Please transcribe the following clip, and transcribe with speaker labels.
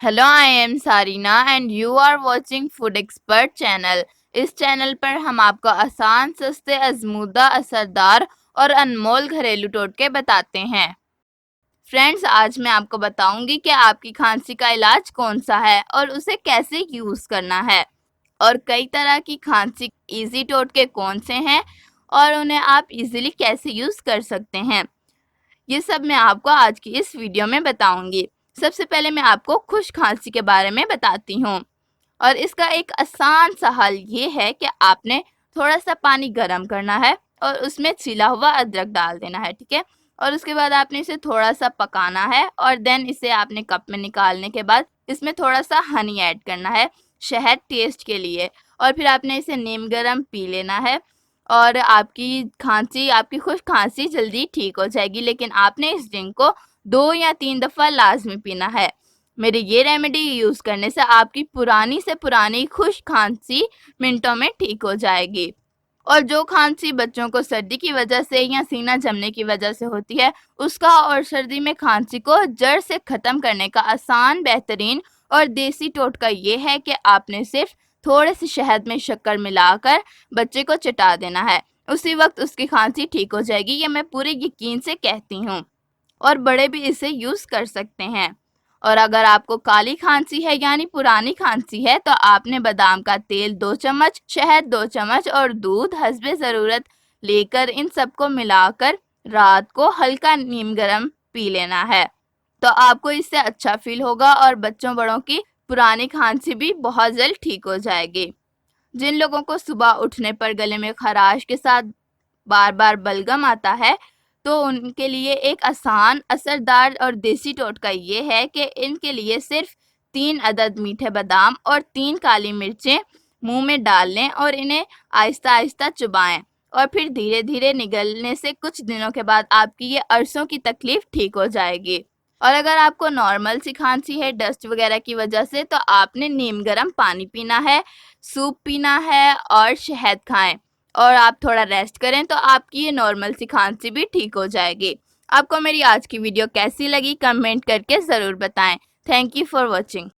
Speaker 1: Hello, I am Sarina and you are watching food expert channel. इस channel पर हम आपको आसान, सस्ते, आजमूदा, असरदार और अनमोल घरेलू टोटके बताते हैं। फ्रेंड्स, आज मैं आपको बताऊंगी कि आपकी खांसी का इलाज कौन सा है और उसे कैसे यूज़ करना है, और कई तरह की खांसी इजी टोटके कौन से हैं और उन्हें आप इजीली कैसे यूज़ कर सकते हैं। ये सब मैं आपको आज की इस वीडियो में बताऊंगी। सबसे पहले मैं आपको खुश खांसी के बारे में बताती हूँ, और इसका एक आसान सा हल ये है कि आपने थोड़ा सा पानी गर्म करना है और उसमें छिला हुआ अदरक डाल देना है, ठीक है। और उसके बाद आपने इसे थोड़ा सा पकाना है और देन इसे आपने कप में निकालने के बाद इसमें थोड़ा सा हनी ऐड करना है, शहद टेस्ट के लिए। और फिर आपने इसे नीम गर्म पी लेना है और आपकी खुश खांसी जल्दी ठीक हो जाएगी। लेकिन आपने इस ड्रिंक को 2 या 3 दफ़ा लाजमी पीना है। मेरी ये रेमेडी यूज़ करने से आपकी पुरानी से पुरानी खुश खांसी मिनटों में ठीक हो जाएगी। और जो खांसी बच्चों को सर्दी की वजह से या सीना जमने की वजह से होती है, उसका और सर्दी में खांसी को जड़ से ख़त्म करने का आसान, बेहतरीन और देसी टोटका ये है कि आपने सिर्फ थोड़े से शहद में शक्कर मिलाकर बच्चे को चटा देना है। उसी वक्त उसकी खांसी ठीक हो जाएगी, ये मैं पूरे यकीन से कहती हूँ। और बड़े भी इसे यूज़ कर सकते हैं। और अगर आपको काली खांसी है यानी पुरानी खांसी है, तो आपने बादाम का तेल 2 चम्मच, शहद 2 चम्मच और दूध हस्बे ज़रूरत लेकर इन सबको मिलाकर रात को हल्का नीम गर्म पी लेना है। तो आपको इससे अच्छा फील होगा और बच्चों बड़ों की पुरानी खांसी भी बहुत जल्द ठीक हो जाएगी। जिन लोगों को सुबह उठने पर गले में खराश के साथ बार बार बलगम आता है, तो उनके लिए एक आसान, असरदार और देसी टोटका ये है कि इनके लिए सिर्फ 3 अदद मीठे बादाम और 3 काली मिर्चें मुंह में डाल लें और इन्हें आहिस्ता आहिस्ता चबाएं। और फिर धीरे धीरे निगलने से कुछ दिनों के बाद आपकी ये अरसों की तकलीफ ठीक हो जाएगी। और अगर आपको नॉर्मल सी खांसी है डस्ट वगैरह की वजह से, तो आपने नीम गर्म पानी पीना है, सूप पीना है और शहद खाएं। और आप थोड़ा रेस्ट करें तो आपकी ये नॉर्मल सी खांसी भी ठीक हो जाएगी। आपको मेरी आज की वीडियो कैसी लगी कमेंट करके ज़रूर बताएं। Thank you for watching.